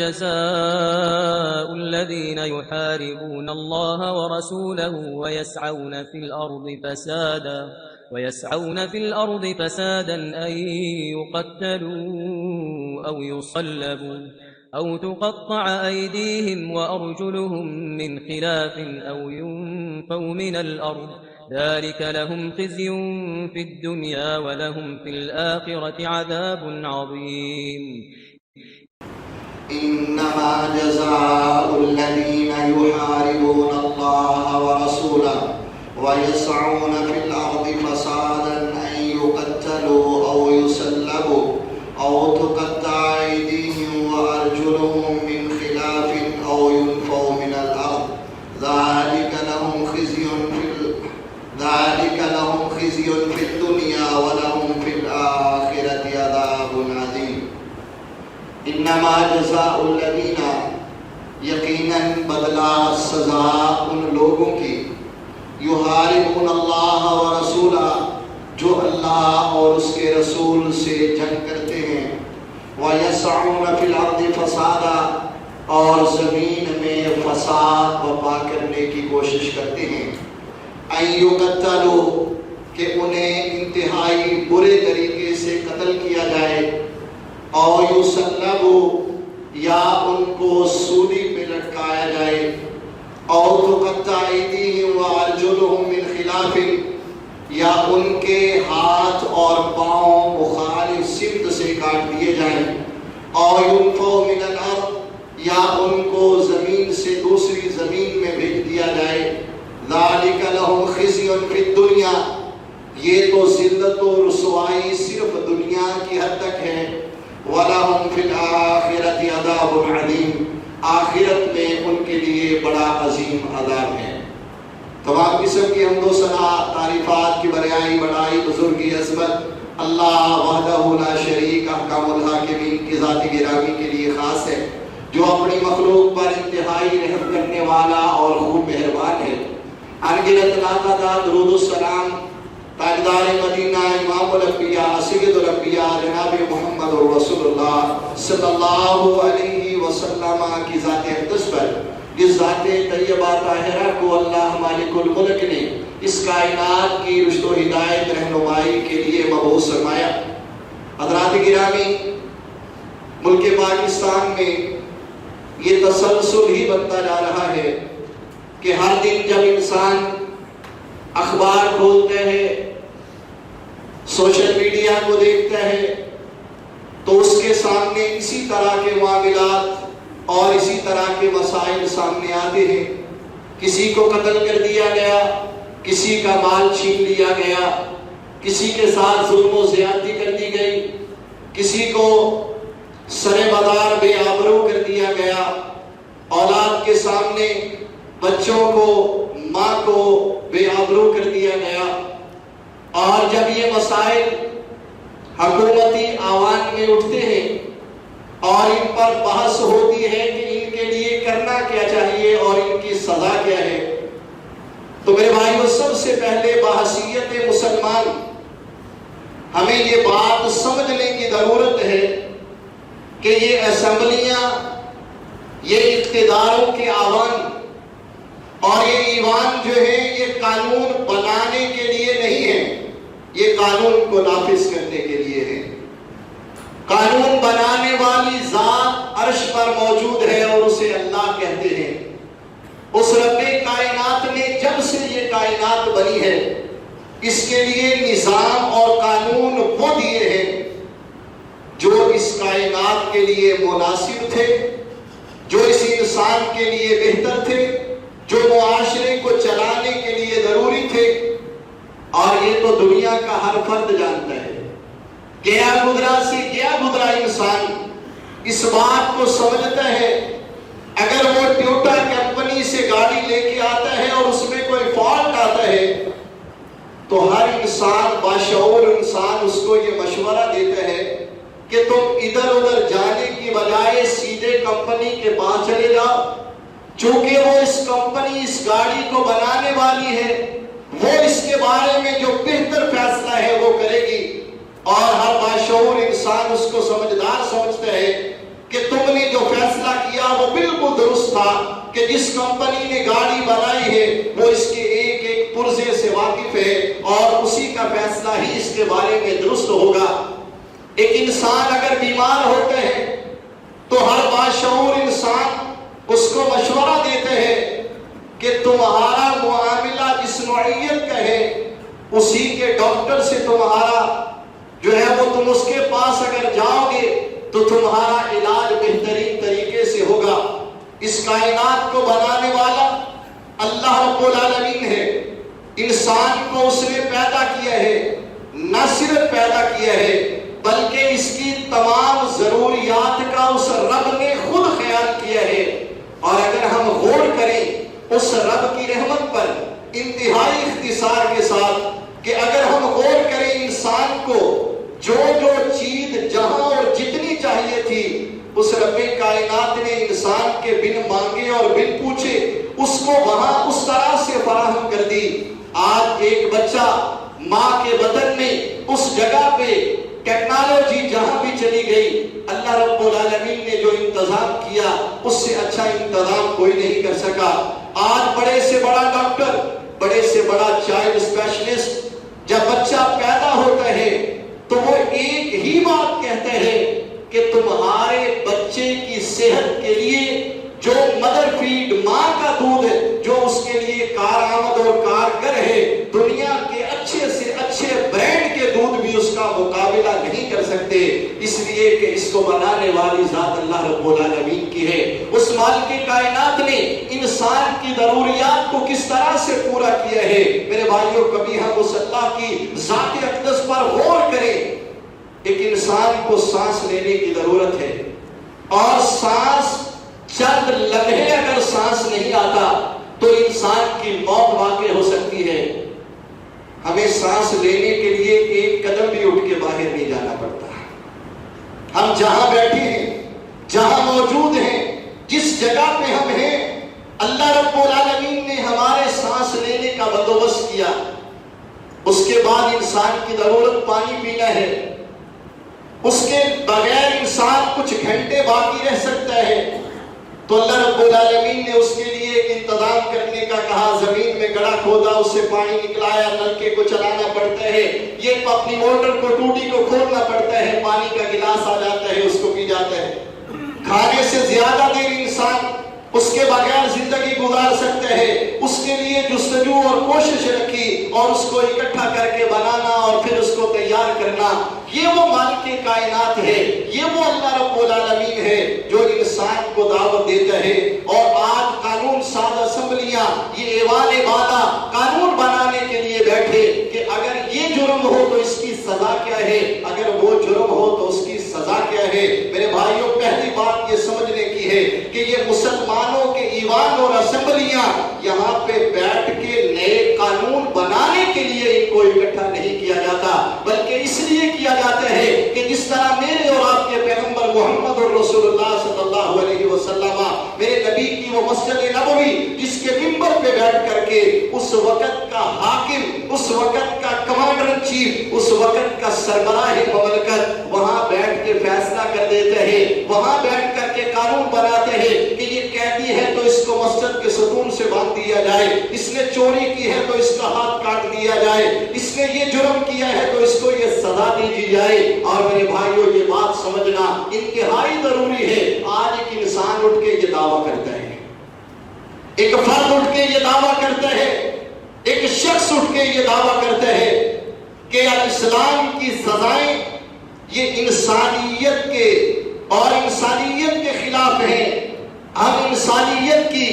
جزاء الذين يحاربون الله ورسوله ويسعون في الأرض فسادا أن يقتلوا أو يصلبوا أو تقطع أيديهم وأرجلهم من خلاف أو ينفوا من الأرض ذلك لهم خزي في الدنيا ولهم في الآخرة عذاب عظيم. إنما جزاء الذين يحاربون الله ورسوله ويسعون في الأرض فسادا أن يقتلوا أو يسلبوا أو تقطع أيديهم وأرجلهم من خلاف أو ينفوا من الأرض ذلك لهم خزي في الدنيا ولهم في الآخرة عذاب عظيم. انما جزاء الذین، یقیناً بدلہ سزا ان لوگوں کی، یحاربون اللہ ورسولہ، جو اللہ اور اس کے رسول سے جنگ کرتے ہیں، ویسعون فی الارض فسادا، اور زمین میں فساد برپا کرنے کی کوشش کرتے ہیں، ان یقتلوا، کہ انہیں انتہائی برے طریقے سے قتل کیا جائے، او یسلبوا، یا ان کو سولی پہ لٹکایا جائے، او تقطع ایدیہم وارجلہم من خلاف، یا ان کے ہاتھ اور پاؤں مخالف سمت سے کاٹ دیے جائیں، او ینفوا من الارض، یا ان کو زمین سے دوسری زمین میں بھیج دیا جائے، ذالک لہم خزی فی الدنیا، یہ تو ذلت و رسوائی صرف دنیا کی حد تک ہے، وَلَهُمْ فِي الْآخِرَةِ عَذَابٌ عَظِيمٌ، آخرت میں ان کے لیے بڑا عظیم عذاب ہے۔ تمام قسم کی حمد و ثنا تعریفات کی بریائی بڑائی بزرگی عظمت اللہ وحدہ لا شریک احکام الحاکمین کی ذات گرامی کے لیے خاص ہے، جو اپنی مخلوق پر انتہائی رحم کرنے والا اور خوب مہربان ہے۔ انگنت لاتعداد درود و سلام تاجدار مدینہ امام الانبیاء سید الانبیاء جناب محمد رسول اللہ صلی اللہ علیہ وسلم کی ذات اقدس پر، جس ذات طیبہ طاہرہ کو اللہ مالک الملک نے اس کائنات کی رشد و ہدایت رہنمائی کے لیے مبعوث فرمایا۔ حضرات گرامی، ملک پاکستان میں یہ تسلسل ہی بنتا جا رہا ہے کہ ہر دن جب انسان اخبار کھولتے ہیں، سوشل میڈیا کو دیکھتا ہے، تو اس کے سامنے اسی طرح کے معاملات اور اسی طرح کے مسائل سامنے آتے ہیں۔ کسی کو قتل کر دیا گیا، کسی کا مال چھین لیا گیا، کسی کے ساتھ ظلم و زیادتی کر دی گئی، کسی کو سر بدار بے آبرو کر دیا گیا، اولاد کے سامنے بچوں کو، ماں کو بے آبرو کر دیا گیا۔ اور جب یہ مسائل حکومتی آوان میں اٹھتے ہیں اور ان پر بحث ہوتی ہے کہ ان کے لیے کرنا کیا چاہیے اور ان کی سزا کیا ہے، تو میرے بھائیو، سب سے پہلے بحثیت مسلمان ہمیں یہ بات سمجھنے کی ضرورت ہے کہ یہ اسمبلیاں، یہ اقتداروں کے آوان اور یہ ایوان جو ہے، یہ قانون بنانے کے لیے نہیں ہے، یہ قانون کو نافذ کرنے کے لیے ہے۔ قانون بنانے والی ذات عرش پر موجود ہے اور اسے اللہ کہتے ہیں۔ اس رب کائنات نے جب سے یہ کائنات بنی ہے، اس کے لیے نظام اور قانون وہ دیے ہیں جو اس کائنات کے لیے مناسب تھے، جو اس انسان کے لیے بہتر تھے، جو معاشرے کو چلانے کے لیے ضروری تھے۔ اور یہ تو دنیا کا ہر فرد جانتا ہے۔ گیا گزرا سے گیا گزرا انسان اس بات کو سمجھتا ہے، اگر وہ ٹویوٹا کمپنی سے گاڑی لے کے آتا ہے اور اس میں کوئی فالٹ آتا ہے، تو ہر انسان، باشعور انسان، اس کو یہ مشورہ دیتا ہے کہ تم ادھر ادھر جانے کی بجائے کمپنی کے پاس چلے جاؤ، چونکہ وہ اس کمپنی اس گاڑی کو بنانے والی ہے، وہ اس کے بارے میں جو بہتر فیصلہ ہے وہ کرے گی، اور ہر باشعور انسان اس کو سمجھدار سمجھتا ہے کہ تم نے جو فیصلہ کیا وہ بالکل درست تھا، کہ جس کمپنی نے گاڑی بنائی ہے وہ اس کے ایک ایک پرزے سے واقف ہے اور اسی کا فیصلہ ہی اس کے بارے میں درست ہوگا۔ ایک انسان اگر بیمار ہوتا ہے تو ہر باشعور انسان اس کو مشورہ دیتے ہیں کہ تمہارا معاملہ جس نوعیت کا ہے اسی کے ڈاکٹر سے تمہارا جو ہے وہ تم اس کے پاس اگر جاؤ گے تو تمہارا علاج بہترین طریقے سے ہوگا۔ اس کائنات کو بنانے والا اللہ رب العالمین ہے، انسان کو اس نے پیدا کیا ہے، نہ صرف پیدا کیا ہے بلکہ اس کی تمام ضروریات کا اس رب نے خود خیال کیا ہے۔ اور اگر ہم غور کریں اس رب کی رحمت پر انتہائی اختصار کے ساتھ، کہ اگر ہم غور کریں انسان کو جو جو چیز جہاں اور جتنی چاہیے تھی اس رب کائنات نے انسان کے بن مانگے اور بن پوچھے اس کو وہاں اس طرح سے فراہم کر دی۔ آج ایک بچہ ماں کے بدن میں اس جگہ پہ ٹیکنالوجی جہاں بھی چلی گئی، اللہ رب العالمین نے جو انتظام کیا اس سے اچھا انتظام کوئی نہیں کر سکا۔ آج بڑے سے بڑا ڈاکٹر، بڑے سے بڑا چائلڈ اسپیشلسٹ جب بچہ پیدا ہوتا ہے تو وہ ایک ہی بات کہتے ہیں کہ تمہارے بچے کی صحت کے لیے جو مدر فیڈ ماں کا دودھ ہے جو اس کے لیے کارآمد اور کارگر ہے، دنیا کے اچھے سے اچھے برانڈ کے دودھ بھی اس کا مقابلہ نہیں کر سکتے، اس لیے کہ اس کو بنانے والی ذات اللہ رب العالمین کی ہے۔ اس مالک کائنات نے انسان کی ضروریات کو کس طرح سے پورا کیا ہے۔ میرے بھائیوں، کبھی ہم اس اللہ کی ذات اقدس پر غور کریں۔ ایک انسان کو سانس لینے کی ضرورت ہے اور سانس چند لمحے اگر سانس نہیں آتا تو انسان کی موت واقع ہو سکتی ہے۔ ہمیں سانس لینے کے لیے ایک قدم بھی اٹھ کے باہر نہیں جانا پڑتا۔ ہم جہاں بیٹھے ہیں، جہاں موجود ہیں، جس جگہ پہ ہم ہیں، اللہ رب العالمین نے ہمارے سانس لینے کا بندوبست کیا۔ اس کے بعد انسان کی ضرورت پانی پینا ہے، اس کے بغیر انسان کچھ گھنٹے باقی رہ سکتا ہے، تو اللہ رب العالمین نے اس کے لیے ایک انتظام کرنے کا کہا۔ زمین میں گڑھا کھودا، اس سے پانی نکلایا، نلکے کو چلانا پڑتا ہے، یہ اپنی موٹر کو ٹوٹی کو کھولنا پڑتا ہے، پانی کا گلاس آ جاتا ہے، اس کو پی جاتا ہے۔ کھانے سے زیادہ دیر انسان اس کے بغیر زندگی گزار سکتا ہے، اس کے لیے جستجو اور کوشش رکھی اور اس کو اکٹھا کر کے بنانا اور پھر اس کو تیار کرنا۔ یہ وہ مالک کائنات ہے، یہ وہ اللہ رب العالمین ہے جو انسان کو دعوت دیتا ہے۔ اور آج قانون ساز اسمبلیاں، یہ ایوان بالا قانون بنانے کے لیے بیٹھے کہ اگر یہ جرم ہو تو اس کی سزا کیا ہے، اگر وہ جرم ہو تو اس کی سزا کیا ہے۔ میرے بھائیوں، پہلی بات یہ سمجھنے کی ہے کہ یہ مسلمانوں کے ایوان اور اسمبلیاں یہاں پہ بیٹھ کے نئے قانون بنانے کے لیے ان کو اکٹھا نہیں کیا جاتا، بلکہ اس لیے کیا جاتا ہے کہ جس طرح میرے اور آپ کے پیغمبر محمد رسول اللہ صلی اللہ علیہ وسلم، میرے نبی کی وہ مسجد نبوی جس کے منبر پہ بیٹھ کر کے اس وقت کا حاکم، اس وقت کا کمانڈر ان چیف، اس وقت کا سربراہ مملکت وہاں بیٹھ کے فیصلہ کر دیتے ہیں، وہاں بیٹھ کر کے قانون بناتے ہیں کہ یہ قیدی ہے تو اس کو مسجد کے ستون سے باندھ دیا جائے، اس نے چوری کی ہے تو اس کا ہاتھ کاٹ دیا جائے، اس نے یہ جرم کیا ہے تو اس کو یہ سزا دی جائے۔ اور میرے بھائیوں، یہ بات سمجھنا انتہائی ضروری ہے۔ آج ایک انسان اٹھ کے یہ دعویٰ کرتا ہے، ایک فرد اٹھ کے یہ دعویٰ کرتا ہے، ایک شخص اٹھ کے یہ دعویٰ کرتا ہے کہ اسلام کی سزائیں یہ انسانیت کے اور انسانیت کے خلاف ہیں۔ ہم انسانیت کی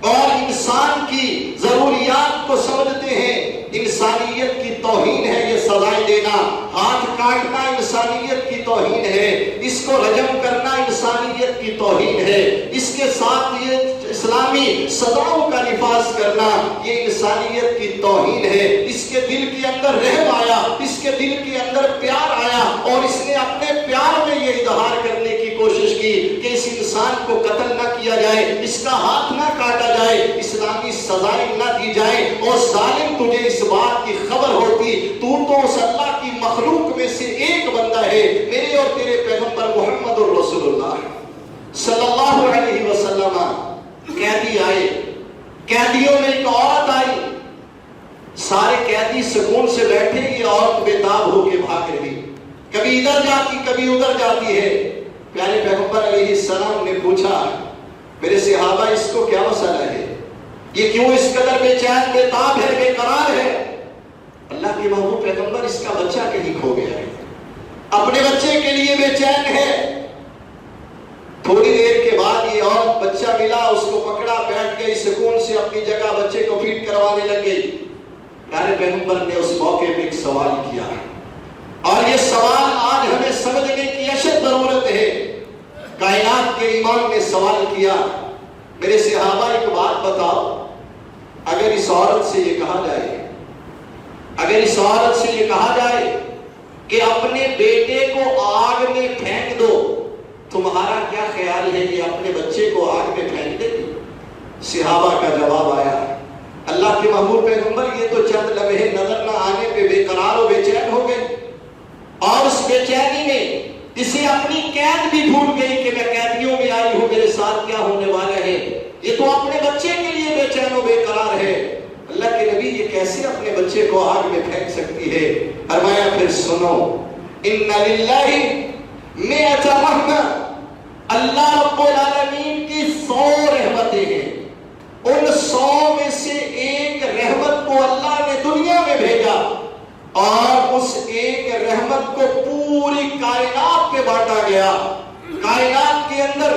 اور انسان کی ضروریات کو سمجھتے ہیں، انسانیت کی توہین ہے یہ سزائیں دینا۔ ہاتھ کاٹنا انسانیت کی توہین ہے، اس کو رجم کرنا انسانیت کی توہین ہے، اس کے ساتھ یہ اسلامی سزاؤں کا نفاذ کرنا یہ انسانیت کی توہین ہے۔ اس کے دل کے اندر رحم آیا، اس کے دل کے اندر پیار آیا اور اس نے اپنے پیار میں یہ اظہار کرنے کی کوشش کی کی کہ اس انسان کو قتل نہ کیا جائے، اس کا ہاتھ نہ کاٹا جائے، اسلامی سزائیں نہ دی جائیں، اور ظالم تجھے اس بات کی خبر ہوتی، تو اس اللہ کی مخلوق میں سے ایک بندہ ہے، میرے اور تیرے پیغمبر محمد الرسول اللہ صلی اللہ علیہ وسلم۔ قیدی آئے، قیدیوں میں ایک عورت آئی، سارے قیدی سکون سے بیٹھے، یہ عورت بےتاب ہو کے بھاگ رہی، کبھی ادھر جاتی کبھی ادھر جاتی ہے۔ پیارے پیغمبر علیہ السلام نے پوچھا، میرے صحابہ اس کو کیا مسئلہ ہے، یہ کیوں اس قدر بے چین بےتاب ہے، بے قرار ہے؟ اللہ کے محبوب پیغمبر، اس کا بچہ کہیں کھو گیا ہے، اپنے بچے کے لیے بے چین ہے۔ تھوڑی دیر کے بعد یہ عورت بچہ ملا، اس کو پکڑا، بیٹھ گئی سکون سے اپنی جگہ، بچے کو فیڈ کروانے لگ گئی۔ پیارے پیغمبر نے اس موقع میں ایک سوال کیا، اور یہ سوال آج ہمیں سمجھنے کی اشد ضرورت ہے۔ کائنات کے امام نے سوال کیا، میرے صحابہ ایک بات بتاؤ، اگر اس عورت سے یہ کہا جائے، اگر اس عورت سے یہ کہا جائے کہ اپنے بیٹے کو آگ میں پھینک دو، تمہارا کیا خیال ہے کہ اپنے بچے کو آگ میں پھینک دے گی؟ صحابہ کا جواب آیا، اللہ کے محبوب پیغمبر، یہ تو چند لمحے نظر نہ آنے پہ بے قرار و بے چین ہو گئی، اور اس بے چینی میں اسے اپنی قید بھی بھول گئی کہ میں قیدیوں میں آئی ہوں، میرے ساتھ کیا ہونے والا ہے، یہ تو اپنے بچے کے لیے بے چین و بے قرار ہے۔ اللہ کے نبی، یہ کیسے اپنے بچے کو آگ میں پھینک سکتی ہے؟ فرمایا، پھر سنو، ان للہ مئۃ رحمہ، اللہ رب العالمین کی 100 رحمتیں ہیں، ان 100 میں سے ایک رحمت کو اللہ نے دنیا میں بھیجا، اور اس ایک رحمت کو پوری کائنات پہ بانٹا گیا۔ کائنات کے اندر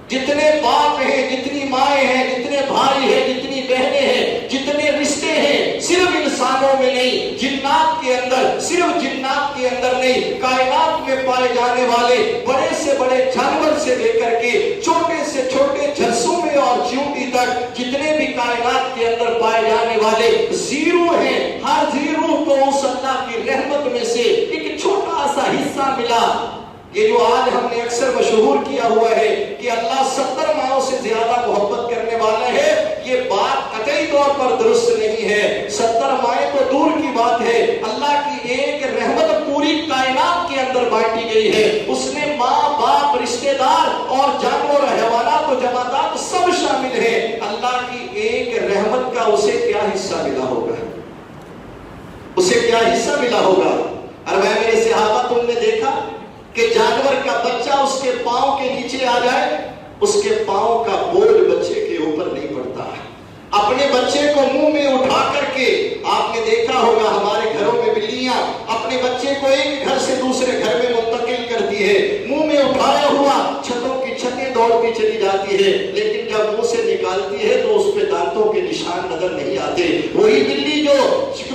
جتنے باپ ہیں، جتنی مائیں ہیں، جتنے بھائی ہیں، جتنی بہنیں ہیں، جتنے رشتے ہیں، صرف انسانوں میں نہیں، جنات کے اندر، صرف جنات کے اندر نہیں، کائنات میں پائے جانے والے بڑے سے بڑے جانور سے لے کر کے چھوٹے سے چھوٹے جھرسومے اور چیونٹی تک جتنے بھی کائنات کے اندر پائے جانے والے زیرو ہیں، ہر زیرو کو اس اللہ کی رحمت میں سے ایک چھوٹا سا حصہ ملا۔ یہ جو آج ہم نے اکثر مشہور کیا ہوا ہے کہ اللہ 70 ماؤں سے زیادہ محبت کرنے والا ہے، یہ بات قطعی طور پر درست نہیں ہے۔ 70 مائیں تو دور کی بات ہے، اللہ کی ایک رحمت پوری کائنات کے اندر بانٹی گئی ہے، اس نے ماں باپ رشتہ دار اور جانور حیوانات و جمادات سب شامل ہیں۔ اللہ کی ایک رحمت کا اسے کیا حصہ ملا ہوگا، اسے کیا حصہ ملا ہوگا؟ اور میں میرے صحابہ، تم نے دیکھا کہ جانور کا بچہ اس کے پاؤں کے نیچے آ جائے، اس کے پاؤں کا بوجھ بچے کے اوپر نہیں پڑتا ہے، اپنے بچے کو منہ میں اٹھا کر کے، آپ نے دیکھا ہوگا ہمارے گھروں میں بلیاں اپنے بچے کو ایک گھر سے دوسرے گھر میں منتقل کرتی ہے، منہ میں اٹھایا ہوا چھتوں کی چھتیں دوڑتی چلی جاتی ہے، لیکن جب منہ سے نکالتی ہے تو اس پہ دانتوں کے نشان نظر نہیں آتے۔ وہی بلی جو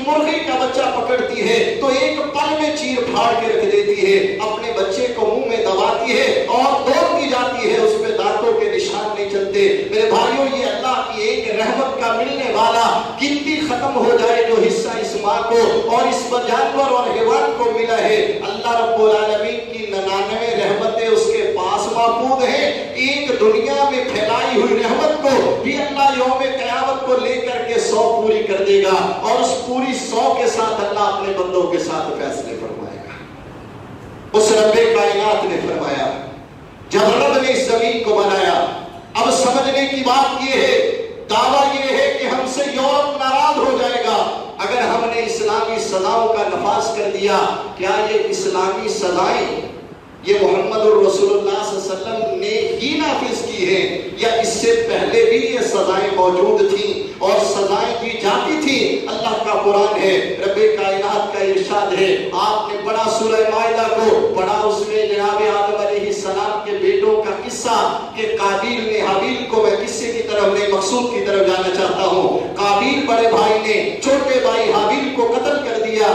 مرغی کا بچہ پکڑتی ہے تو ایک پل میں چیر پھاڑ کے رکھ دیتی ہے، اپنے بچے کو منہ میں دباتی ہے اور دوڑتی جاتی ہے، اس پہ دانتوں کے نشان نہیں چلتے۔ میرے بھائیوں، یہ اللہ کی ایک رحمت کا ملنے والا، گنتی ختم ہو جائے جو حصہ اس ماں کو اور اس جانور اور حیوان کو ملا ہے، اللہ رب العالمین کی 99 رحمتیں اس کے پاس محفوظ ہیں۔ ایک دنیا میں پھیلائی ہوئی رحمت کو بھی اللہ یوم قیامت کو لے کر کے 100 پوری کر دے گا، اور اس پوری 100 کے ساتھ اللہ اپنے بندوں کے ساتھ فیصلے فرمائے گا۔ اس رب کائنات نے فرمایا، جب رب نے اس زمین کو بنایا، اب سمجھنے کی بات یہ ہے، دعویٰ یہ ہے کہ ہم سے یورپ ناراض ہو جائے گا اگر ہم نے اسلامی سزاؤں کا نفاذ کر دیا۔ کیا یہ اسلامی سزائیں یہ محمد الرسول اللہ صلی اللہ علیہ وسلم نے ہی نافذ کی ہیں، یا اس سے پہلے بھی یہ سزائیں موجود تھیں اور سزائیں دی جاتی تھیں؟ اللہ کا قرآن ہے، رب کائنات کا ارشاد ہے، آپ نے پڑھا سورہ مائدہ کو، پڑھا اس میں جناب آدم علیہ السلام کے بیٹوں کا قصہ کہ قابیل نے حابیل کو، میں قصے کی طرف نہیں مقصود کی طرف جانا چاہتا ہوں، قابیل بڑے بھائی نے چھوٹے بھائی حابیل کو قتل کر دیا۔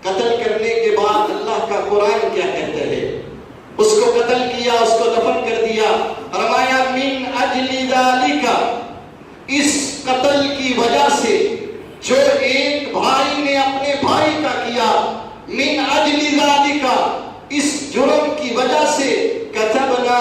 قتل کرنے کے بعد اللہ کا قرآن کیا کہتا ہے؟ اس کو قتل کیا، اس کو دفن کر دیا، فرمایا من اجل ذالک، اس قتل کی وجہ سے جو ایک بھائی نے اپنے بھائی کا کیا، من اجل ذالک، اس جرم کی وجہ سے کتبنا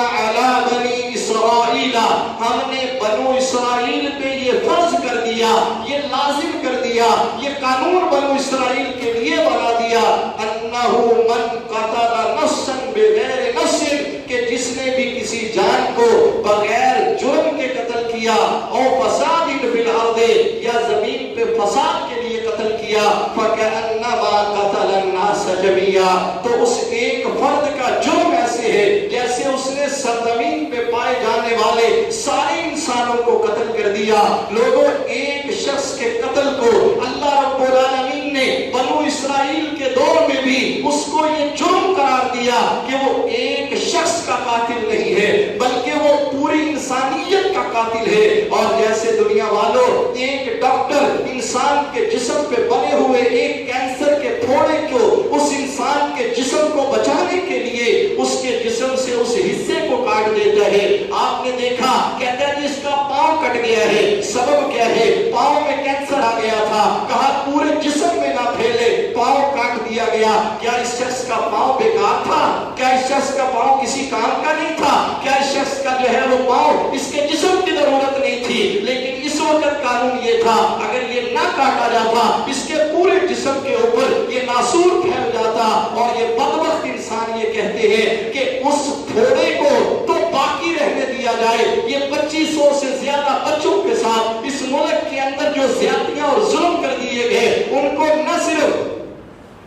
ہم نے بنو اسرائیل پہ یہ فرض کر دیا، یہ لازم کر دیا، یہ قانون بنو اسرائیل کے لیے بنا دیا، انہو من قتل نفسا بغیر نفس، کہ جس نے بھی کسی جان کو بغیر جرم کے قتل کیا، او فساد فی الارض، یا زمین پہ فساد کے لیے قتل کیا، فکأنما قتل الناس جميعا، تو اس ایک فرد کا جرم ایسے ہے جیسے اس نے سرزمین پہ پائے جانے والے سارے انسانوں کو قتل کر دیا۔ لوگوں، ایک شخص کے قتل کو اللہ رب العالمین نے بنو اسرائیل کے دور میں بھی اس کو یہ جرم قرار دیا کہ وہ ایک شخص کا قاتل نہیں ہے بلکہ وہ پوری انسانیت کا قاتل ہے۔ اور جیسے دنیا والوں، ایک ڈاکٹر انسان کے جسم پہ بنے ہوئے ایک کینسر کے پھوڑے کو اس انسان کے جسم کو بچانے کے لیے اس کے جسم سے اس حصے کو کاٹ دیتا ہے۔ آپ نے دیکھا، کہتا ہے جس کا پاؤں کٹ گیا ہے، سبب کیا ہے؟ پاؤں میں کینسر آ گیا تھا، کہا پورے جسم میں نہ پھیلے، پاؤں کاٹ دیا گیا۔ کیا اس شخص کا پاؤں بیکار تھا؟ کیا اس شخص کا پاؤں کسی کام کا نہیں تھا؟ کیا اس شخص کا جو ہے وہ پاؤں اس کے جسم کی ضرورت نہیں تھی؟ لیکن اس وقت قانون یہ تھا، اگر یہ نہ کاٹا جاتا اس کے پورے جسم کے اوپر یہ ناسور پھیل جاتا، اور یہ بدبخت انسان یہ کہتے ہیں کہ اس پھوڑے کو تو باقی رہنے دیا جائے۔ یہ 2500 سے زیادہ بچوں کے ساتھ اس ملک کے اندر جو زیادتیاں اور ظلم کر دیے گئے، ان کو نہ صرف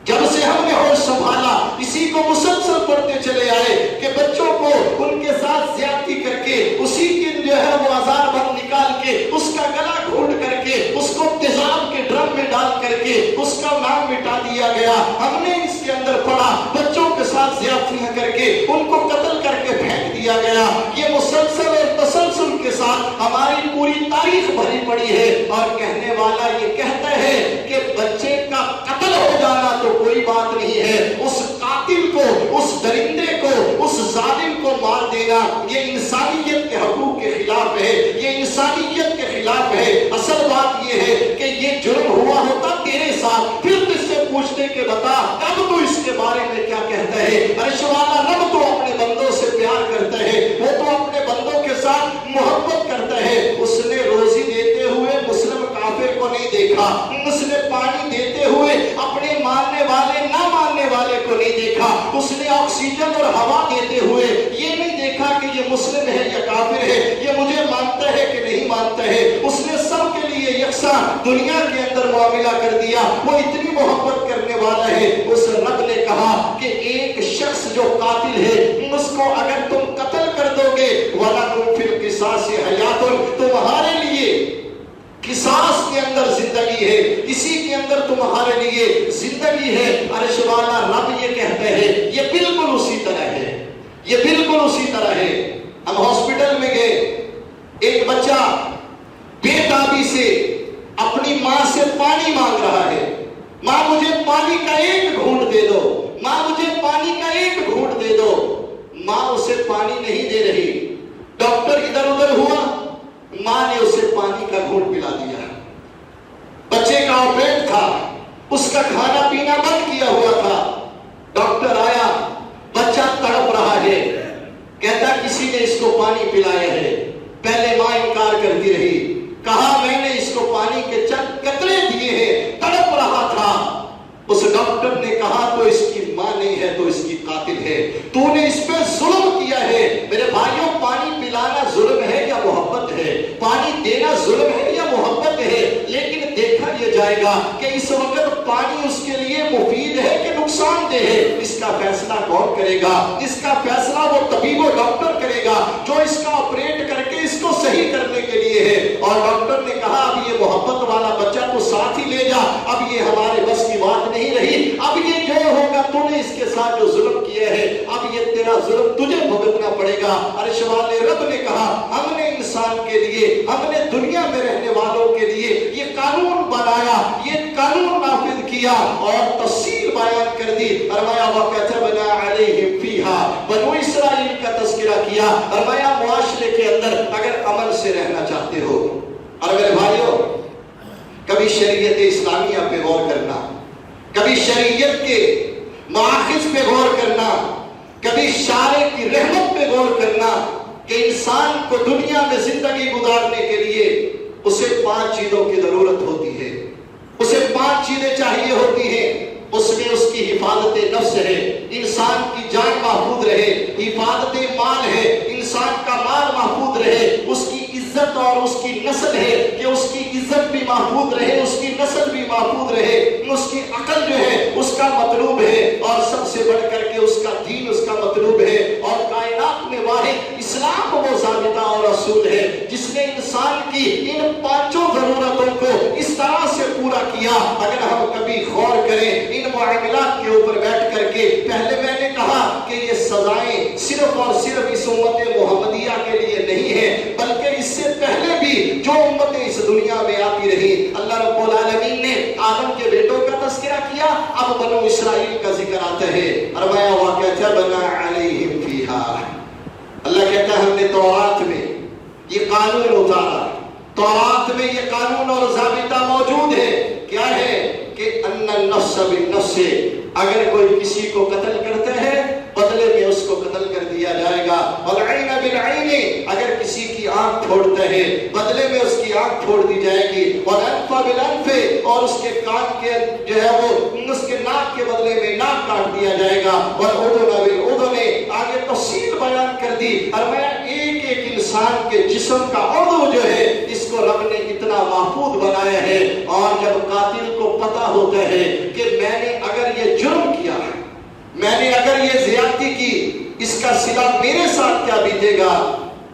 جب سے ہم نے ہوش سنبھالا اسی کو مسلسل پڑھتے چلے آئے کہ بچوں کو ان کے ساتھ زیادتی کر کے اسی کی جو ہے وہ آزار بند نکال کے اس کا گلا گھونٹ کر کے اس کو تیزاب کے ڈرم میں ڈال کر کے اس کا نام مٹا دیا گیا۔ ہم نے اس کے اندر پڑھا بچوں کے ساتھ زیادتیاں کر کے ان کو قتل کر کے پھینک دیا گیا۔ یہ مسلسل اور تسلسل کے ساتھ ہماری پوری تاریخ بھری پڑی ہے، اور کہنے والا یہ کہتا ہے کہ بچے کا قتل ہو جانا تو کوئی بات نہیں ہے، اس قاتل کو، اس درندے کو، اس ظالم کو مار دینا یہ انسانیت کے حقوق کے خلاف ہے، یہ انسانیت کے خلاف ہے۔ اصل بات یہ ہے کہ یہ جرم ہوا ہوتا تیرے ساتھ، پھر تجھ سے پوچھتے کہ بتا اب تو اس کے بارے میں کیا کہتا ہے۔ عرش والا رب تو اپنے بندوں سے پیار کرتا ہے، وہ تو اپنے بندوں کے ساتھ محبت کرتا ہے۔ اس نے روزی دیتے ہوئے مسلم کافر کو نہیں دیکھا، اس نے پانی دیتے ہوئے اپنے ماننے والے نہ ماننے والے کو نہیں دیکھا، اس نے آکسیجن اور ہوا دیتے ہوئے یہ نہیں دیکھا کہ یہ مسلم ہے یا کافر ہے، یہ مجھے مانتا ہے کہ نہیں مانتا ہے۔ اس نے سب کے لیے یکساں دنیا کے اندر معاملہ کر دیا، وہ اتنی محبت کرنے والا ہے۔ اس رب نے کہا کہ ایک شخص جو قاتل ہے اس کو اگر تم قتل کر دو گے وَلَكُمْ فِي الْقِصَاصِ حَيَاتٌ، تمہارے لیے قصاص کے اندر زندگی ہے، اسی کے اندر تمہارے لیے زندگی ہے۔ عرش والا رب یہ کہتا ہے، یہ بالکل اسی طرح ہے، یہ بالکل اسی طرح ہے۔ ہم ہاسپٹل میں گئے، ایک بچہ بے تابی سے اپنی ماں سے پانی مانگ رہا ہے، ماں مجھے پانی کا ایک گھونٹ دے دو، ماں مجھے پانی کا ایک گھونٹ دے دو۔ ماں اسے پانی نہیں دے رہی، ڈاکٹر ادھر ادھر ہوا، ماں نے اسے پانی کا گھونٹ پلا دیا۔ بچے کا آپریٹ تھا، اس کا کھانا پینا بند کیا ہوا تھا، ڈاکٹر آیا، بچہ تڑپ رہا ہے، کہتا کسی نے اس کو پانی پلایا ہے۔ پہلے ماں انکار کرتی رہی، کہا میں نے اس کو پانی کے چند قطرے دیے ہیں، تڑپ رہا تھا۔ اس ڈاکٹر نے کہا تو اس کی ماں نہیں ہے تو اس کی قاتل ہے، تو نے اس پہ ظلم کیا ہے۔ میرے بھائیوں، پانی پلانا ظلم ہے یا محبت ہے؟ پانی دینا ظلم ہے یا محبت ہے؟ لیکن دیکھا یہ جائے گا کہ اس وقت پانی اس کے لیے مفید ہے کہ نقصان دہ ہے، اس کا فیصلہ کون کرے گا؟ اس کا فیصلہ وہ طبیب و ڈاکٹر کرے گا جو اس کا آپریٹ کر کے اس کو صحیح کرنے کے لیے ہے۔ اور ڈاکٹر نے کہا اب یہ محبت والا بچہ تو ساتھ ہی لے جا، اب یہ ہمارے بس کی بات نہیں رہی، اب یہ جو ہوگا تو نے اس کے ساتھ جو ظلم کیا ہے اب یہ تیرا ظلم تجھے بھگتنا پڑے گا۔ عرش والے رب نے کہا ہم نے انسان کے لیے، ہم نے دنیا میں رہنے والوں کے لیے یہ قانون بنایا، یہ قانون نافذ کیا اور تفصیل بیان کر دی۔ فرمایا وَكَتَبْنَا عَلَيْهِمْ فِيهَا، بنو اسرائیل کا تذکرہ کیا۔ فرمایا معاشرے کے اندر اگر عمل سے رہنا چاہتے ہو، اور میرے بھائیوں کبھی شریعت اسلامیہ پہ غور کرنا، کبھی شریعت کے مآخذ پہ غور کرنا، کبھی شارع کی رحمت پہ غور کرنا کہ انسان کو دنیا میں زندگی گزارنے کے لیے اسے 5 چیزوں کی ضرورت ہوتی ہے، اسے 5 چیزیں چاہیے ہوتی ہیں۔ اس میں اس کی حفاظت نفس ہے، انسان کی جان محفوظ رہے، حفاظت مال ہے، انسان کا مال محفوظ رہے، اس کی عزت اور اس کی نسل ہے کہ اس کی عزت بھی محفوظ رہے، اس کی نسل بھی محفوظ رہے، اس کی عقل جو ہے اس کا مطلوب ہے، اور سب سے بڑھ کر کے اس کا دین اس کا مطلوب ہے۔ اور کائنات میں واحد اسلام وہ ضابطہ اور اصول ہے جس نے انسان کی ان 5 ضرورتوں کو اس طرح سے پورا کیا۔ اگر ہم کبھی غور کریں ان معاملات کے اوپر بیٹھ کر کے، پہلے میں نے کہا کہ یہ سزائیں صرف اور صرف اس امت محمدیہ کے لیے نہیں ہے، بلکہ اس سے پہلے بھی جو امتیں اس دنیا میں آتی رہی، اللہ رب العالمین نے آدم کے بیٹوں کا تذکرہ کیا، اب بنو اسرائیل کا ذکر آتا ہے۔ فرمایا وَكَتَبْنَا عَلَيْهِمْ فِيهَا، اللہ کہتا ہے ہم نے تورات میں یہ قانون اتارا، تورات میں یہ قانون اور ضابطہ موجود ہے۔ کیا ہے کہ ان النفس بالنفس، اگر کوئی کسی کو قتل کرتا ہے بدلے میں اس کو قتل کر دیا جائے گا، والعین بالعین، اگر کسی کی آنکھ پھوڑتا ہے بدلے میں اس کی آنکھ پھوڑ دی جائے گی، والانف بالانف، اور اس کے کان کے جو ہے وہ اس کے ناک کے بدلے میں ناک کاٹ دیا جائے گا، والاذن بالاذن، آگے تفصیل بیان کر دی۔ اور میں ایک ایک انسان کے جسم کا عضو جو ہے اس کو رب نے اتنا محفوظ بنایا ہے، اور جب قاتل کو پتہ ہوتا ہے کہ میں نے اگر یہ جرم کیا ہے، میں نے اگر یہ زیادتی کی، اس کا صلہ میرے ساتھ کیا بیتے گا،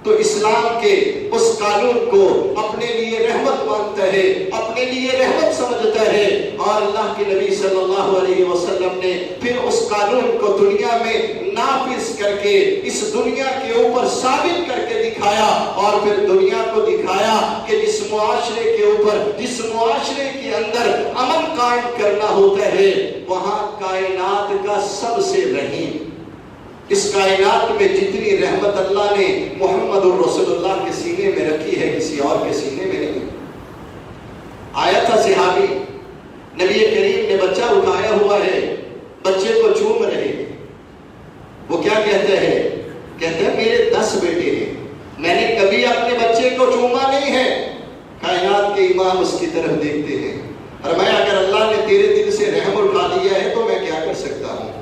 تو اسلام کے اس قانون کو اپنے لیے رحمت مانتا ہے، اپنے لیے رحمت سمجھتا ہے، اور اللہ کے نبی صلی اللہ علیہ وسلم نے پھر اس قانون کو دنیا میں نافذ کر کے اس دنیا کے اوپر ثابت کر کے دکھایا، اور پھر دنیا کو دکھایا کہ جس معاشرے کے اوپر، جس معاشرے کے اندر امن قائم کرنا ہوتا ہے، وہاں کائنات کا سب سے رحیم، اس کائنات میں جتنی رحمت اللہ نے محمد الرسول اللہ کے سینے میں رکھی ہے کسی اور کے سینے میں نہیں۔ آیا تھا صحابی، نبی کریم نے بچہ اٹھایا ہوا ہے، بچے کو چوم رہے، وہ کیا کہتے ہیں؟ کہتے ہیں میرے 10 بیٹے ہیں، میں نے کبھی اپنے بچے کو چوما نہیں ہے۔ کائنات کے امام اس کی طرف دیکھتے ہیں، اور میں اگر اللہ نے تیرے دل سے رحم اٹھا دیا ہے تو میں کیا کر سکتا ہوں؟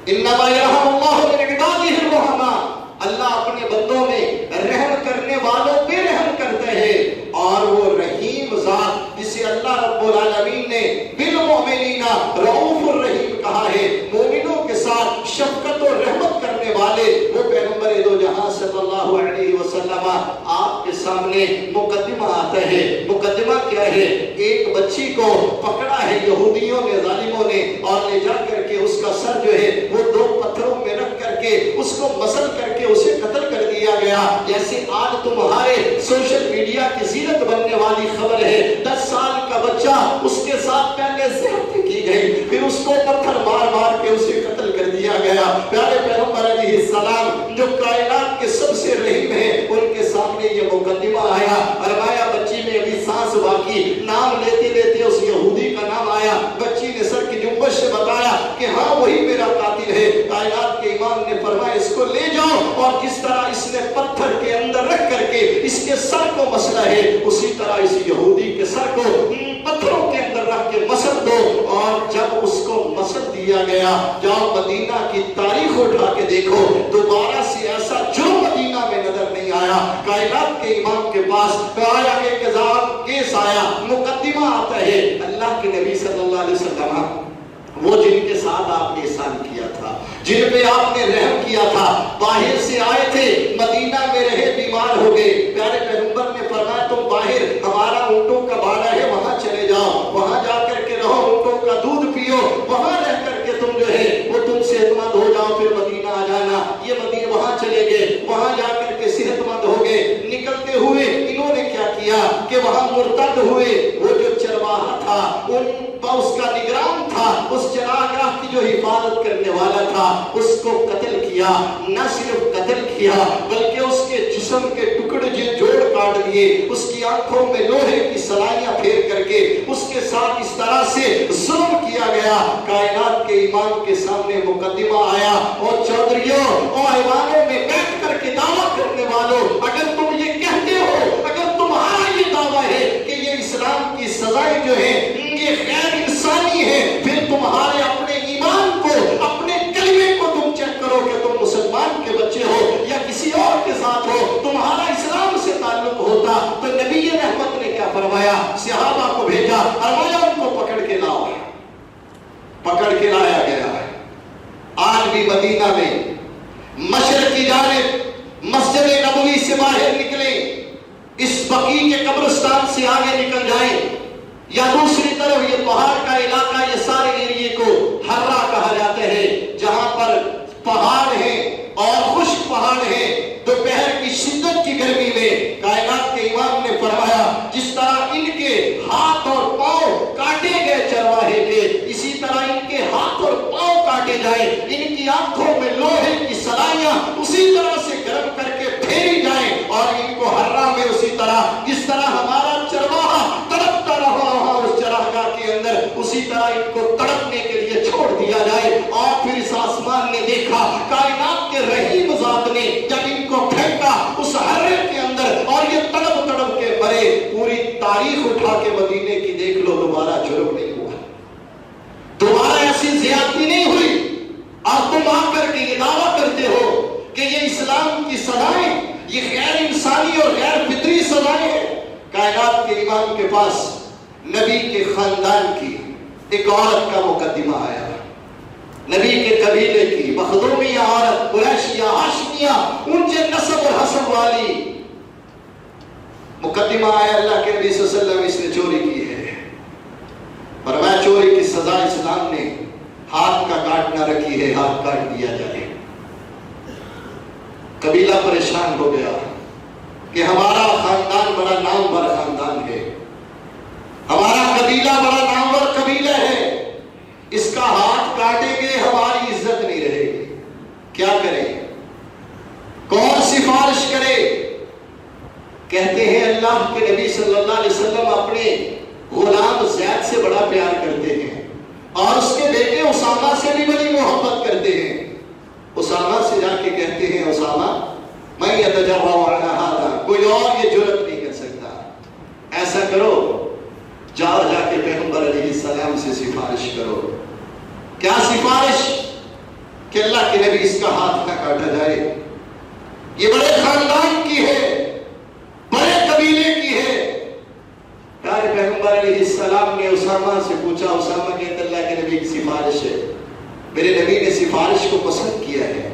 انما یرحم اللہ من عبادہ الرحماء، اللہ اپنے بندوں میں رحم کرنے والوں پہ رحم کرتے ہیں، اور وہ رحیم ذات جسے اللہ رب العالمین نے بالمؤمنین رؤوف الرحیم کہا ہے، مومنوں کے ساتھ شفقت و رحمت کرنے والے، وہ پیغمبر دو جہاں صلی اللہ علیہ وسلم آپ کے سامنے مقدمہ آتا ہے۔ مقدمہ کیا ہے؟ ایک بچی کو پکڑا ہے یہودیوں نے، ظالموں نے، اور لے جا کر کے اس کا سر جو ہے وہ 2 پتھروں میں رکھ کر کے اس کو مسل کر کے اسے قتل کر دیا گیا۔ جیسے آج تمہارے سوشل میڈیا کی زینت بننے والی خبر ہے، 10 سال کا بچہ، اس کے ساتھ پہلے زیادتی کی گئی، پھر اس کو پتھر مار مار کے اسے قتل کر دیا گیا۔ پیارے پیغمبر علیہ السلام جو کائنات کے سب سے رحیم ہیں، ان کے سامنے یہ مقدمہ آیا، فرمایا بچی میں ابھی سانس باقی، نام لیتے لیتے اس یہودی کا نام آیا، بچی نے سر کی جنبش سے بتایا کہ ہاں وہی میرا قاتل ہے۔ کائنات کے امام نے فرمایا اس کو لے جاؤ، اور جس طرح اس نے پتھر کے اندر رکھ کر کے اس کے سر کو مسلا ہے، اسی طرح اس یہودی کے سر کو پتھروں کے اندر رکھ کے مسل دو۔ اور جب اس کو مسل دیا گیا، جاؤ مدینہ کی تاریخ اٹھا کے دیکھو، دوبارہ سے ایسا جرم مدینہ میں نظر نہیں آیا۔ کائنات کے امام کے پاس آیا، ایک عذاب کیس آیا، مقدمہ آتا ہے، اللہ کے نبی صلی اللہ علیہ وسلم، وہ جن کے ساتھ آپ نے احسان کیا تھا، جن پہ آپ نے رحم کیا تھا، باہر سے آئے تھے، مدینہ میں رہے، بیمار ہو گئے، پیارے پیغمبر نے فرمایا تم باہر ہمارا اونٹوں کا باڑا ہے وہاں چلے جاؤ، وہاں جا کر کے رہو، اونٹوں کا دودھ پیو، وہاں رہ کر کے تم جو ہے وہ تم صحت مند ہو جاؤ، پھر مدینہ آ جانا۔ یہ مدینہ وہاں چلے گئے، وہاں جا کر کے صحت مند ہو گئے۔ نکلتے ہوئے انہوں نے کیا کیا کہ وہاں مرتد ہوئے، وہ جو چرواہا تھا، اس کا نگران تھا، اس چراگاہ کی جو حفاظت کرنے والا تھا، اس کو قتل کیا۔ نہ صرف قتل کیا بلکہ اس کے جسم کے ٹکڑے جوڑ کاٹ دیے، اس کی آنکھوں میں لوہے کی سلائیاں پھیر کر کے اس کے ساتھ اس طرح سے ظلم کیا گیا۔ کائنات کے امام کے سامنے مقدمہ آیا، اور چودھریوں اور ایوانوں میں بیٹھ کر کے دعویٰ کرنے والوں، فرمایا صحابہ کو بھیجا، فرمایا ان کو پکڑ کے لاؤ، پکڑ کے لایا گیا۔ آج بھی مدینہ میں مشرق کی جانب مسجد نبوی سے باہر نکلیں، اس بقیع کے قبرستان سے آگے نکل جائیں یا دوسری طرف یہ پہاڑ کا علاقہ، یہ سارے ایریے کو ہررا کہا جاتا ہے، جہاں پر پہاڑ ہیں اور خشک پہاڑ ہیں۔ دوپہر کی شدت کی گرمی میں کائنات کے امام نے فرمایا جس طرح ان کے ہاتھ اور پاؤں کاٹے گئے چرواہے کے، اسی طرح ان کے ہاتھ اور پاؤں کاٹے جائیں، ان کی آنکھوں میں لوہے کی سلائیاں اسی طرح سے گرم کر کے پھیری جائیں، اور ان کو ہررا میں اسی طرح جس طرح ہمارا چرواہا تڑپتا رہا اس چراگاہ کے اندر، اسی طرح ان کو تڑپنے کے لیے چھوڑ دیا جائے۔ اور پھر اس آسمان نے دیکھا، کائنات کے رحیم ذات نے جب ان کو پھینکا اس ہرے کے اندر اور یہ تڑپ تڑپ کے مرے، پوری تاریخ اٹھا کے مدینے کی دیکھ لو، دوبارہ جرم نہیں ہوا، دوبارہ ایسی زیادتی نہیں ہوئی۔ اور تم آ کر کے یہ دعویٰ کرتے ہو کہ یہ اسلام کی سزائیں، یہ غیر انسانی اور غیر فطری سزائیں ہیں۔ کائنات کے امام کے پاس نبی کے خاندان کی ایک عورت کا مقدمہ آیا، نبی کے قبیلے کی مخزومیہ عورت، قریشیہ، ہاشمیہ، اونچے نسب اور حسب والی، مقدمہ آیا اللہ کے نبی صلی اللہ علیہ وسلم اس نے چوری کی ہے، فرمایا چوری کی سزا اسلام نے ہاتھ کا کاٹنا رکھی ہے، ہاتھ کاٹ دیا جائے۔ قبیلہ پریشان ہو گیا کہ ہمارا خاندان بڑا نامور خاندان ہے، ہمارا قبیلہ بڑا نامور قبیلہ ہے، اس کا ہاتھ کاٹیں گے ہماری عزت نہیں رہے گی، کیا کریں، کون سفارش کرے؟ کہتے ہیں اللہ کے نبی صلی اللہ علیہ وسلم اپنے غلام زید سے بڑا پیار کرتے ہیں اور اس کے بیٹے اسامہ سے بھی بڑی محبت کرتے ہیں۔ اسامہ سے جا کے کہتے ہیں اسامہ میں یتجرؤ علی ھذا، کوئی اور یہ جرأت نہیں کر سکتا، ایسا کرو جاؤ جا کے پیغمبر علیہ السلام سے سفارش کرو۔ کیا سفارش؟ کہ اللہ کے نبی اس کا ہاتھ نہ کاٹا جائے، یہ بڑے خاندان کی ہے، بڑے قبیلے کی ہے۔ پیارے پیغمبر علیہ السلام نے اسامہ سے پوچھا، اسامہ کہتے اللہ کے نبی کی سفارش ہے، میرے نبی نے سفارش کو پسند کیا ہے،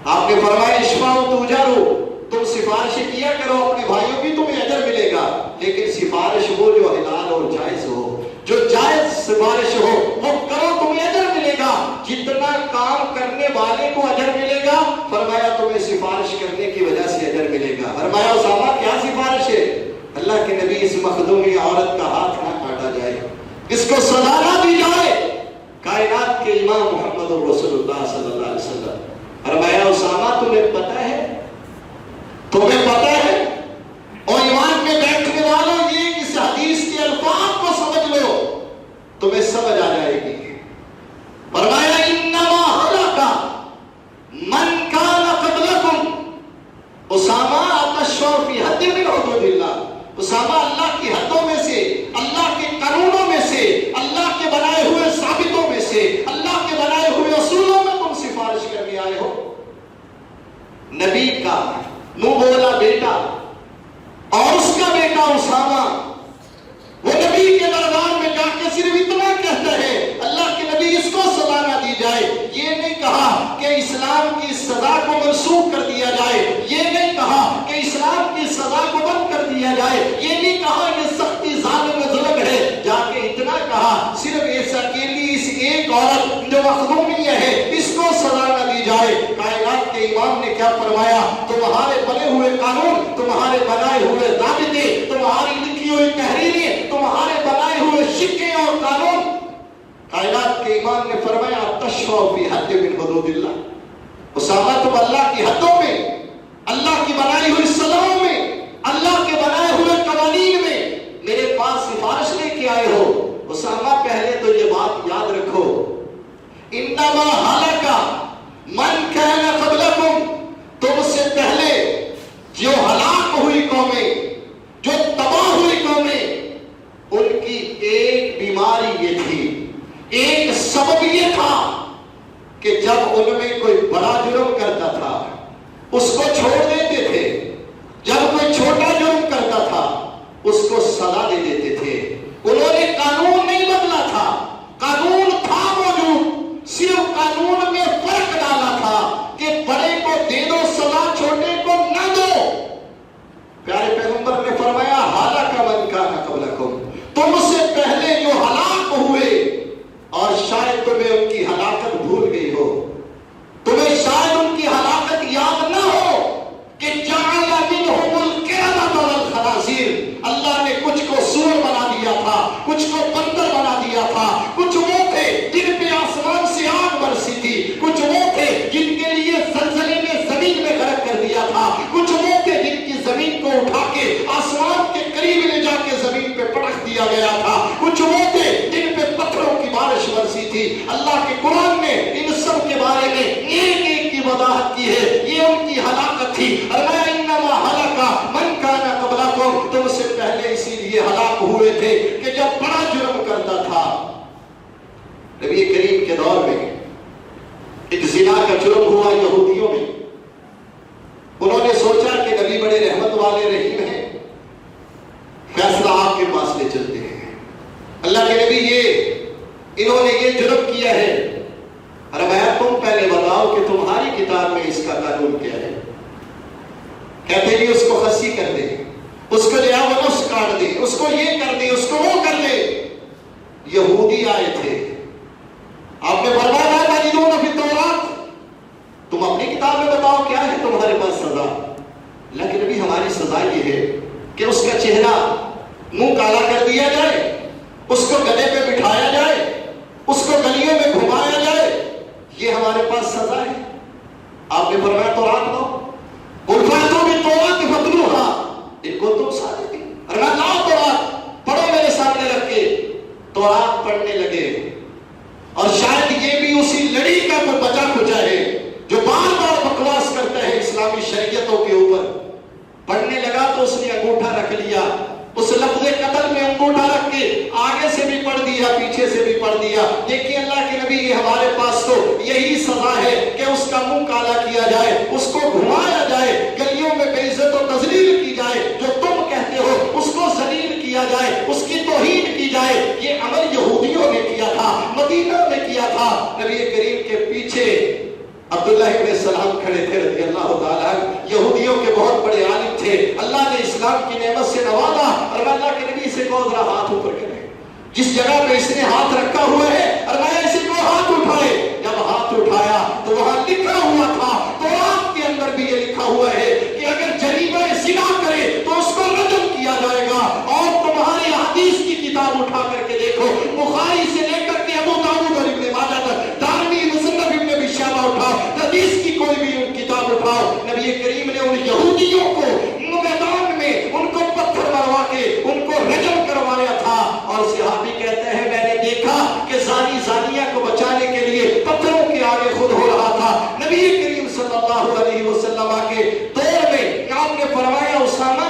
آپ نے فرمایا اشفعوا تؤجروا، تم سفارش کیا کرو اپنے بھائیوں کی، تمہیں اجر ملے گا، لیکن سفارش وہ جو حلال اور جائز ہو، جو جائز سفارش ہو وہ کرو، تمہیں اجر ملے گا، جتنا کام کرنے والے کو اجر ملے گا، فرمایا تمہیں سفارش کرنے کی وجہ سے اجر ملے گا۔ فرمایا اسامہ کیا سفارش ہے؟ اللہ کے نبی اس مخدومی عورت کا ہاتھ نہ کاٹا جائے، اس کو سزا نہ دی جائے۔ کائنات کے امام محمد رسول اللہ صلی اللہ علیہ وسلم فرمایا اسامہ تمہیں پتہ ہے، تمہیں پتہ ہے، اور ایمان میں بیٹھنے والوں یہ اس حدیث کے الفاظ کو سمجھ لو، تمہیں سمجھ آ جائے گی۔ فرمایا انما ہلک من کان قبلکم، اسامہ اتشوا فی حد من حدود اللہ، اسامہ اللہ کی حدوں میں سے، اللہ کے قانونوں میں سے، اللہ کے بنائے ہوئے ثابتوں میں سے، اللہ کے بنائے ہوئے اصولوں میں تم سفارش کرنے آئے ہو۔ نبی کا منہ بولا بیٹا اور اس کا بیٹا اسامہ، وہ نبی کے دربار میں جا کے صرف اتنا کہتا ہے اللہ کے نبی اس کو سزا نہ دی جائے، یہ نہیں کہا کہ اسلام کی سزا کو منسوخ کر دیا جائے، یہ نہیں کہا کہ اسلام کی سزا کو بند کر دیا جائے، یہ نہیں کہا یہ سختی ظالم و ظلم ہے، جا کے اتنا کہا صرف اس اکیلی اس ایک عورت جو مخدومیہ ہے اس کو سزا نہ دی جائے۔ کائنات کے امام نے کیا فرمایا؟ تمہارے بنے ہوئے قانون، تمہارے بنائے ہوئے ضابطے، تمہاری لکھی ہوئی تحریریں، تمہارے بنائے ہوئے شکے اور قانون، کائنات کے امام نے فرمایا تشوا فی حد من حدود اللہ، اسامہ تم اللہ کی حدوں میں، اللہ کی بنائی ہوئی سزاؤں میں، اللہ کے بنائے ہوئے قوانین میں میرے پاس سفارش لے کے آئے ہو۔ اسامہ پہلے تو یہ بات یاد رکھو، انما ہلک من کان قبلکم، تم سے پہلے جو ہلاک ہوئی قومیں، جو تباہ ہوئی قومیں، ان کی ایک بیماری یہ تھی، ایک سبب یہ تھا کہ جب ان میں کوئی بڑا جرم کرتا تھا اس کو چھوڑ دیتے تھے، کچھ کو بندر بنا دیا تھا، کچھ وہ تھے جن پہ آسمان سے آگ برسی تھی، کچھ وہ تھے جن کے لیے زلزلے نے زمین میں غرق کر دیا تھا، کچھ وہ تھے جن کی زمین کو اٹھا کے آسمان کے قریب لے جا کے زمین پہ پٹک دیا گیا تھا، کچھ وہ تھے جن پہ پتھروں کی بارش برسی تھی۔ اللہ کے قرآن نے ان سب کے بارے میں ایک ایک کی وضاحت کی ہے، یہ ان کی ہلاکت تھی۔ انما ہلکا من کان قبلکم، تم سے پہلے اسی لیے ہلاک ہوئے تھے کہ جب بڑا جرم کرتا تھا۔ نبی کریم کے دور میں ایک زنا کا جرم ہوا یہودیوں میں، انہوں نے سوچا کہ نبی بڑے رحمت والے رحیم ہیں، فیصلہ آپ کے پاس لے چلتے ہیں۔ اللہ کے نبی انہوں نے یہ جرم کیا ہے، فرمایا تم پہلے بتاؤ کہ تمہاری کتاب میں اس کا قانون کیا ہے؟ کہتے جی اس کو خصی کر دیں، اس کو لیا ونس کاٹ دیں، اس کو یہ کر دیں، اس کو وہ کر دیں۔ یہودی آئے تھے، آپ نے فرمایا تجدون فی التوراۃ، تم اپنی کتاب میں بتاؤ کیا ہے تمہارے پاس سزا؟ لیکن ابھی ہماری سزا یہ ہے کہ اس کا چہرہ منہ کالا کر دیا جائے، اس کو گدھے پہ بٹھایا جائے، اس کو گلیوں میں گھمایا جائے، یہ ہمارے پاس سزا ہے۔ آپ نے فرمایا تورات لاؤ، قل فأتوا بالتوراۃ فاتلوها ان کنتم صادقین، لاؤ تورات پڑھو میرے سامنے رکھ کے۔ تورات پڑھنے لگے، اور شاید یہ بھی اسی لڑی کا کوئی بچا کھچا ہے جو بار بار بکواس کرتا ہے اسلامی شریعتوں کے اوپر۔ پڑھنے لگا تو اس نے انگوٹھا رکھ لیا، اس لفظ قتل میں انگوٹھا رکھ کے آگے سے بھی پڑھ دیا، پیچھے سے بھی پڑھ دیا۔ دیکھیے اللہ کے نبی، یہ ہمارے پاس تو یہی سزا ہے کہ اس کا منہ کالا کیا جائے، اس کو گھمایا جائے، گلیوں میں بے عزت و تذلیل کی جائے، جو تم کہتے ہو اس کو ذلیل کیا جائے، اس کی توہین کی جائے۔ یہ عمل یہودیوں نے کیا تھا، مدینہ میں کیا تھا۔ نبی کریم کے پیچھے عبداللہ ابن سلام کھڑے تھے رضی اللہ تعالیٰ، یہودیوں کے بہت بڑے عالم تھے، اللہ نے اسلام کی نعمت سے نوازا، اور اللہ کے نبی سے کہو ذرا ہاتھ اوپر کریں، جس جگہ پہ اس نے ہاتھ رکھا ہوا ہے، اور میں اسے کو ہاتھ اٹھائے۔ جب ہاتھ اٹھایا تو وہاں لکھا ہوا تھا، تورات کے اندر بھی یہ لکھا ہوا ہے کہ اگر جریمہ زنا کرے تو اس کو رجم کیا جائے گا۔ اور تمہاری حدیث کی کتاب اٹھا کر کے دیکھو، بخاری سے لے کر کے ابو داؤد اور ابن ماجہ تک، دارمی مصنف ابن ابی شیبہ اٹھاؤ، حدیث کی کوئی بھی کتاب اٹھاؤ، نبی کریم نے ان یہودیوں کو میدان میں ان کو پتھر مروا کے ان کو رجم کروایا تھا۔ اور صحابی کہتے ہیں میں نے دیکھا کہ زانی زانیہ کو بچانے کے لیے پتھروں کے آگے خود ہو رہا تھا۔ نبی کریم صلی اللہ علیہ وسلم کے دور میں آپ نے فرمایا اسامہ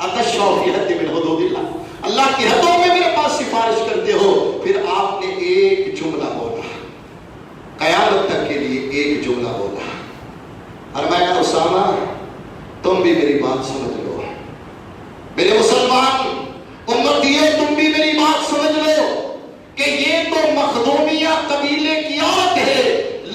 اتشفع فی حد من حدود اللہ، اللہ کی حدوں میں میرے پاس سفارش کرتے ہو۔ پھر آپ نے ایک جملہ بولا، قیامت تک کے لیے ایک جملہ بولا، فرمایا اسامہ تم بھی میری بات سمجھ لو، میرے مسلمان امتیو تم بھی میری بات سمجھ لو کہ یہ تو مخدومیہ قبیلے کی عادت ہے۔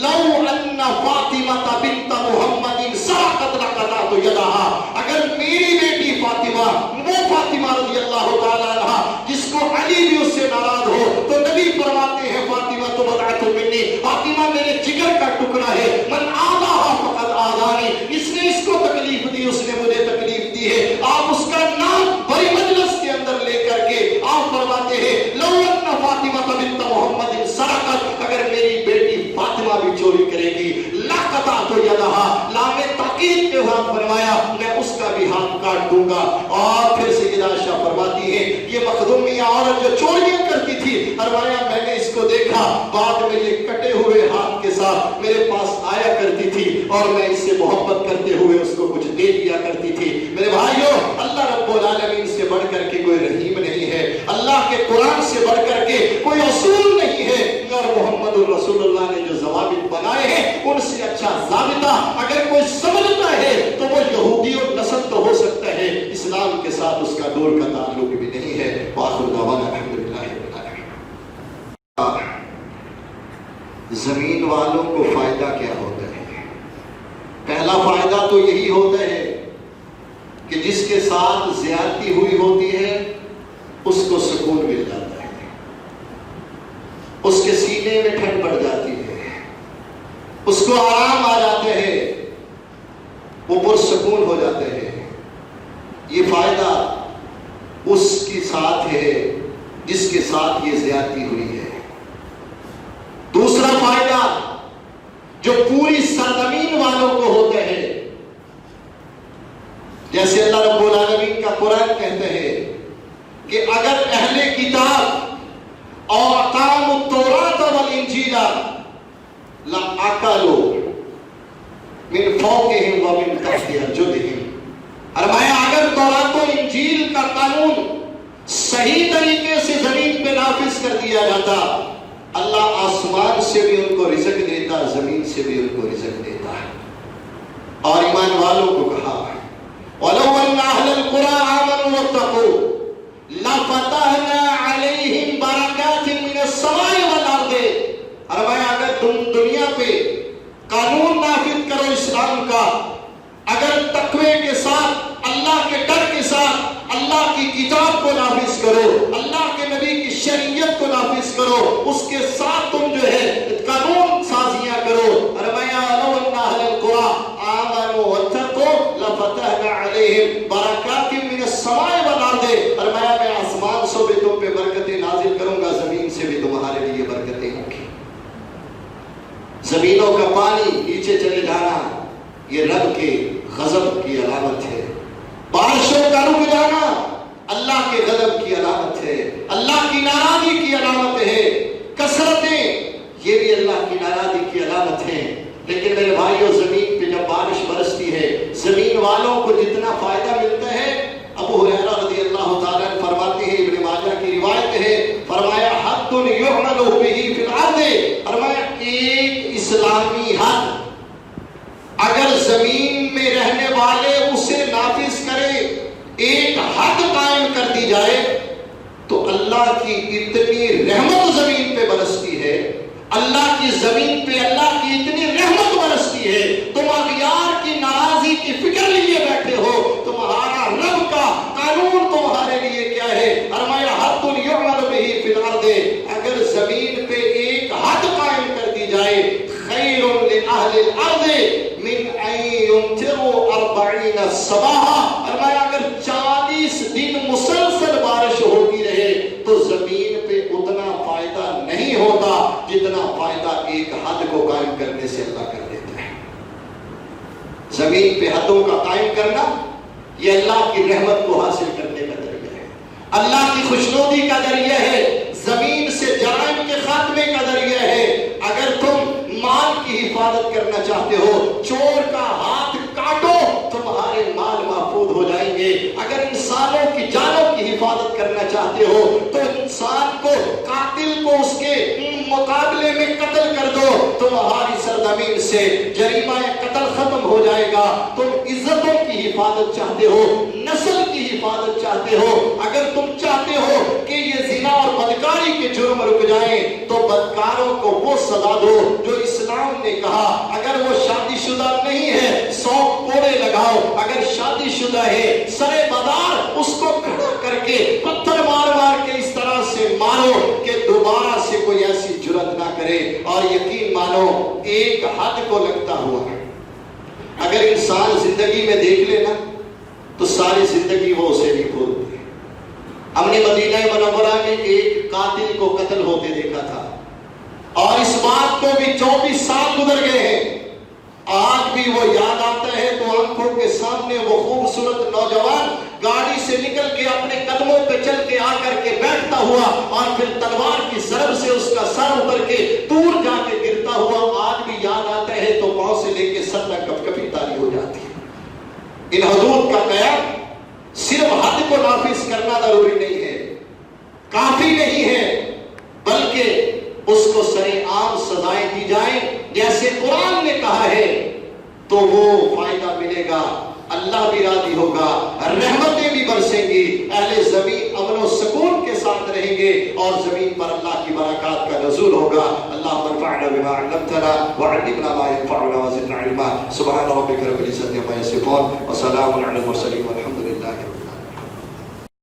لو ان فاطمہ بنت محمد سرقت لقطعت یدها، اگر میری بیٹی فاطمہ، وہ فاطمہ رضی اللہ تعالی عنہا جس کو علی بھی اس سے ناراض ہو، تو نبی فرماتے ہیں فاطمہ تو بضعۃ منی، فاطمہ میرے جگر کا ٹکڑا ہے، من آذاها فقد آذانی، اس نے اس کو تکلیف دی اس نے مجھے تکلیف دی ہے۔ آپ اس کا نام بڑی مجلس کے اندر لے کر کے آپ فرماتے ہیں لو ان فاطمہ بنت محمد سرقت، اگر میری بیٹی فاطمہ بھی چوری کرے گی، لقطعت یدها، لام تاکید کے ساتھ فرمایا میں اس کا بھی ہاتھ کاٹ دوں گا۔ اور پھر سیدہ عائشہ فرماتی ہے یہ مخدومیہ عورت جو چوریاں کرتی تھی، فرمایا میں نے اس کو دیکھا، بعد میں یہ کٹے ہوئے ہاتھ کے ساتھ میرے پاس آیا کرتی تھی، اور میں اس سے محبت کرتے ہوئے اس کو کچھ دے دیا کرتی تھی۔ میرے بھائیو، اللہ رب العالمین سے بڑھ کر کے کوئی رحیم نہیں ہے، اللہ کے قرآن سے بڑھ کر کے کوئی اصول نہیں ہے، اور محمد الرسول اللہ نے جو ضوابط بنائے ہیں ان سے اچھا ضابطہ اگر کوئی سمجھتا ہے تو وہ یہودی اور نسل تو ہو سکتا ہے، اسلام کے ساتھ اس کا دور کا تعلق بھی نہیں ہے۔ وآخر دعوانا الحمدللہ رب العالمین۔ زمین والوں کو فائدہ کیا ہوتا ہے؟ پہلا فائدہ تو یہی ہوتا ہے کہ جس کے ساتھ زیادتی ہوئی ہوتی ہے اس کو سکون مل جاتا ہے، اس کے سینے میں ٹھنڈ پڑ جاتی ہے، اس کو آرام آ جاتے ہیں، وہ پرسکون ہو جاتے ہیں۔ یہ فائدہ اس کے ساتھ ہے جس کے ساتھ یہ زیادتی ہوئی ہے۔ دوسرا فائدہ جو پوری سرزمین والوں کو ہوتا ہے، جیسے اللہ رب العالمین کا قرآن کہتے ہیں کہ اگر اہل کتاب اور اقاموا التوراۃ والانجیل لأکلوا من فوقہم ومن تحت ارجلہم، فرمایا اگر تورات و انجیل کا قانون صحیح طریقے سے زمین پہ نافذ کر دیا جاتا، اللہ آسمان سے بھی ان کو رزق دیتا، زمین سے بھی ان کو رزق دیتا ہے۔ اور ایمان والوں کو کہا وَلَوْ أَنَّ أَهْلَ الْقُرَىٰ آمَنُوا وَاتَّقُوا لَفَتَحْنَا عَلَيْهِمْ بَرَكَاتٍ مِّنَ السَّمَاءِ وَالْأَرْضِ، فرمایا اگر تم دنیا پہ قانون نافذ کرو اسلام کا، اگر تقوی کے ساتھ، اللہ کے ڈر کے ساتھ اللہ کی کتاب کو نافذ کرو، اللہ کے نبی کی شریعت کو نافذ کرو، اس کے ساتھ تم جو ہے قانون سازیاں کرو، فرمایا لو ان اہل القرى آمنوا واتقوا لفتحنا علیہم برکات من السماء والارض، فرمایا میں آسمان سے بھی تم پہ برکتیں نازل کروں گا، زمین سے بھی تمہارے لیے برکتیں ہوں گی۔ زمینوں کا پانی نیچے چلے جانا یہ رب کے غضب کی علامت ہے، بارشوں کا رک جانا اللہ کے غضب کی علامت ہے، اللہ کی ناراضی کی علامت ہے، کثرتیں یہ بھی اللہ کی ناراضی کی علامت ہے۔ لیکن میرے بھائیوں، زمین پہ جب بارش برستی ہے، زمین والوں کو جتنا فائدہ ملتا ہے، ابو ہریرہ رضی اللہ تعالیٰ عنہ فرماتے ہیں، ابن ماجہ کی روایت ہے، فرمایا حد یعمل بہ فی الارض، فرمایا ایک اسلامی حد اگر زمین میں رہنے والے اسے نافذ کرے، ایک حد قائم کر دی جائے تو اللہ کی اتنی رحمت زمین پہ برستی ہے، اللہ کی زمین پہ اللہ کی اتنی رحمت برستی ہے، تم اغیار کی ناراضی کی فکر لیے بیٹھے ہو، تمہارا رب کا قانون تمہارے لیے کیا ہے؟ فرمایا حد یعمل بہ فی الارض، اگر زمین پہ ایک حد قائم کر دی جائے، خیر لأہل الارض من ان یمطروا 40 صباحا، فرمایا اگر 40 دن مسلسل بارش ہوتی رہے تو زمین پہ اتنا فائدہ نہیں ہوتا جتنا فائدہ ایک حد کو قائم کرنے سے اللہ کر دیتا ہے۔ زمین پہ حدوں کا قائم کرنا یہ اللہ کی رحمت کو حاصل کرنے کا ذریعہ ہے، اللہ کی خوشنودی کا ذریعہ ہے، زمین سے جرائم کے خاتمے کا ذریعہ ہے۔ اگر تم مال کی حفاظت کرنا چاہتے ہو، چور کا ہاتھ کاٹو، تمہارے مال محفوظ ہو جائیں گے۔ اگر انسانوں کی جانوں کی حفاظت کرنا چاہتے ہو تو انسان کو، قاتل کو اس کے مقابلے میں قتل کر دو، تمہاری سرزمین سے جریمہ قتل ختم ہو جائے گا۔ تم عزتوں کی حفاظت چاہتے ہو، نسل کی حفاظت چاہتے ہو، اگر تم چاہتے ہو کہ یہ زنا اور بدکاری کے جرم رک جائیں تو بدکاروں کو وہ سزا دو جو اسلام نے کہا، اگر وہ شادی شدہ نہیں ہے 100 کوڑے لگاؤ، اگر شادی شدہ ہے سرے بدار اس کو کھڑا کر کے پتھر مار مار کے اس طرح سے مارو کہ دوبارہ سے کوئی ایسی جرات نہ کرے۔ اور یقین مانو ایک حد کو لگتا ہوا ہے، اگر انسان زندگی میں دیکھ لے نا تو ساری زندگی وہ اسے نہیں بھولتی۔ ہم نے مدینہ منورہ میں ایک قاتل کو قتل ہوتے دیکھا تھا اور اس بات کو بھی 24 سال گزر گئے ہیں، آج بھی وہ یاد آتا ہے تو آنکھوں کے سامنے وہ خوبصورت نوجوان گاڑی سے نکل کے اپنے قدموں پہ چل کے آ کر کے بیٹھتا ہوا اور پھر تلوار کی ضرب سے اس کا سر اتر کے دور جا کے گرتا ہوا آج بھی یاد آتا ہے تو پاؤں سے لے کے سر تک کپ کپی تاری ہو جاتی ہے۔ ان حدود کا قیام صرف حد کو نافذ کرنا ضروری نہیں ہے، کافی نہیں ہے، بلکہ اس کو سرے عام سزائیں دی جائیں جیسے قرآن نے کہا ہے تو وہ فائدہ ملے گا، اللہ بھی راضی ہوگا، رحمتیں بھی برسیں گی، اہل زمین امن و سکون کے ساتھ رہیں گے اور زمین پر اللہ کی برکات کا نزول ہوگا۔ اللہم انفعنا بما علمتنا وعلمنا ما ينفعنا وزدنا علما۔ سبحان ربک رب العزة عما یصفون وسلام علی المرسلین والحمد